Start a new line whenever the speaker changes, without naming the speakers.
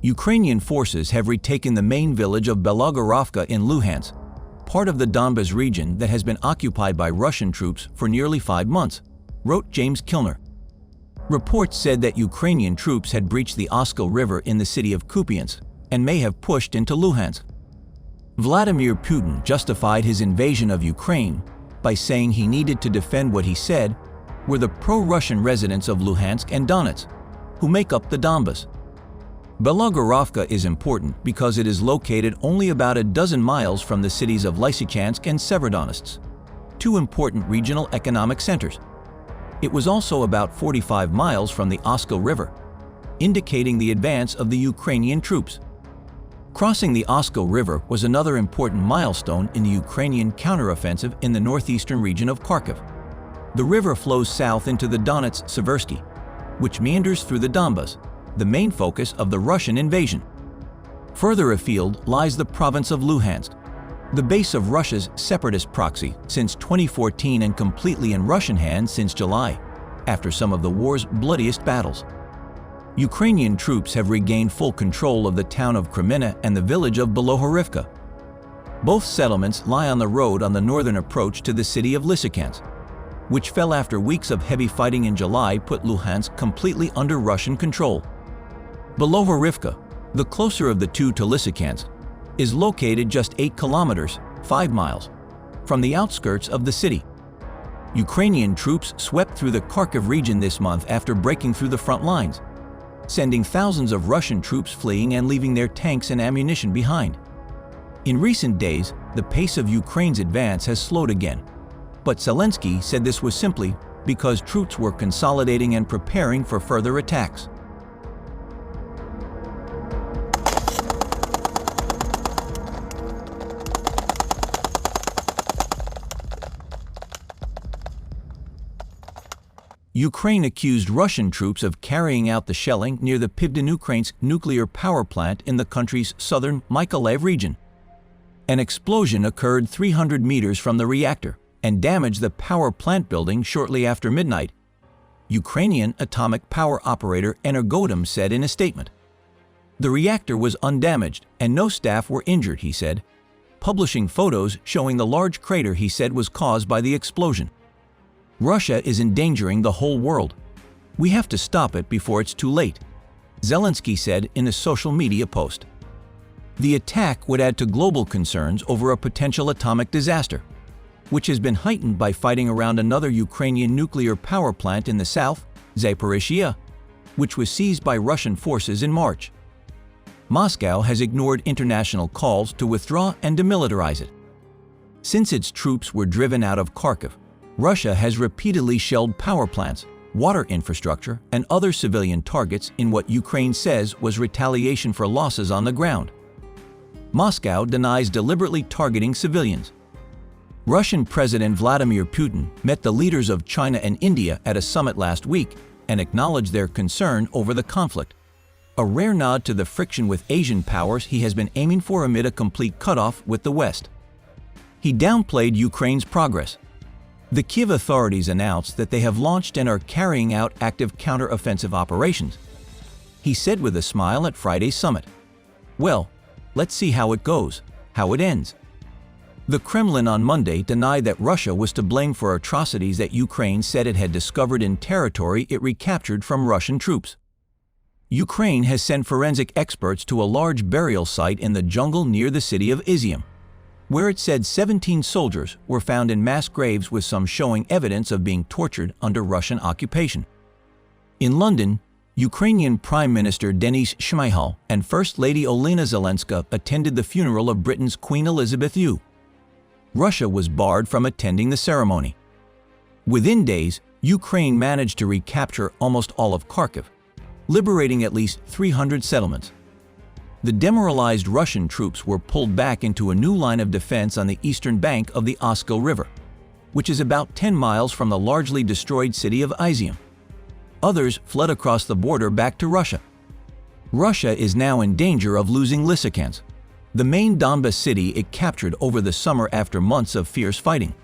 Ukrainian forces have retaken the main village of Belogorovka in Luhansk, part of the Donbas region that has been occupied by Russian troops for nearly 5 months, wrote James Kilner. Reports said that Ukrainian troops had breached the Oskil River in the city of Kupiansk and may have pushed into Luhansk. Vladimir Putin justified his invasion of Ukraine by saying he needed to defend what he said were the pro-Russian residents of Luhansk and Donetsk, who make up the Donbas. Belogorovka is important because it is located only about a dozen miles from the cities of Lysychansk and Severodonetsk, 2 important regional economic centers. It was also about 45 miles from the Oskil River, indicating the advance of the Ukrainian troops. Crossing the Oskil River was another important milestone in the Ukrainian counteroffensive in the northeastern region of Kharkiv. The river flows south into the Donetsk-Seversky, which meanders through the Donbas, the main focus of the Russian invasion. Further afield lies the province of Luhansk, the base of Russia's separatist proxy since 2014 and completely in Russian hands since July, after some of the war's bloodiest battles. Ukrainian troops have regained full control of the town of Kreminna and the village of Belogorovka. Both settlements lie on the road on the northern approach to the city of Lysychansk, which fell after weeks of heavy fighting in July put Luhansk completely under Russian control. Belogorovka, the closer of the two to Lysychansk, is located just 8 kilometers, 5 miles, from the outskirts of the city. Ukrainian troops swept through the Kharkiv region this month after breaking through the front lines, sending thousands of Russian troops fleeing and leaving their tanks and ammunition behind. In recent days, the pace of Ukraine's advance has slowed again, but Zelensky said this was simply because troops were consolidating and preparing for further attacks. Ukraine accused Russian troops of carrying out the shelling near the Pivdenukrainsk nuclear power plant in the country's southern Mykolaiv region. An explosion occurred 300 meters from the reactor and damaged the power plant building shortly after midnight, Ukrainian atomic power operator Energodom said in a statement. The reactor was undamaged and no staff were injured, he said, publishing photos showing the large crater he said was caused by the explosion. Russia is endangering the whole world. We have to stop it before it's too late, Zelensky said in a social media post. The attack would add to global concerns over a potential atomic disaster, which has been heightened by fighting around another Ukrainian nuclear power plant in the south, Zaporizhzhia, which was seized by Russian forces in March. Moscow has ignored international calls to withdraw and demilitarize it. Since its troops were driven out of Kharkiv, Russia has repeatedly shelled power plants, water infrastructure, and other civilian targets in what Ukraine says was retaliation for losses on the ground. Moscow denies deliberately targeting civilians. Russian President Vladimir Putin met the leaders of China and India at a summit last week and acknowledged their concern over the conflict, a rare nod to the friction with Asian powers he has been aiming for amid a complete cutoff with the West. He downplayed Ukraine's progress. The Kiev authorities announced that they have launched and are carrying out active counter-offensive operations. He said with a smile at Friday's summit, "Well, let's see how it goes, how it ends." The Kremlin on Monday denied that Russia was to blame for atrocities that Ukraine said it had discovered in territory it recaptured from Russian troops. Ukraine has sent forensic experts to a large burial site in the jungle near the city of Izium, where it said 17 soldiers were found in mass graves with some showing evidence of being tortured under Russian occupation. In London, Ukrainian Prime Minister Denis Shmyhal and First Lady Olena Zelenska attended the funeral of Britain's Queen Elizabeth II. Russia was barred from attending the ceremony. Within days, Ukraine managed to recapture almost all of Kharkiv, liberating at least 300 settlements. The demoralized Russian troops were pulled back into a new line of defense on the eastern bank of the Oskil River, which is about 10 miles from the largely destroyed city of Izium. Others fled across the border back to Russia. Russia is now in danger of losing Lysychansk, the main Donbas city it captured over the summer after months of fierce fighting.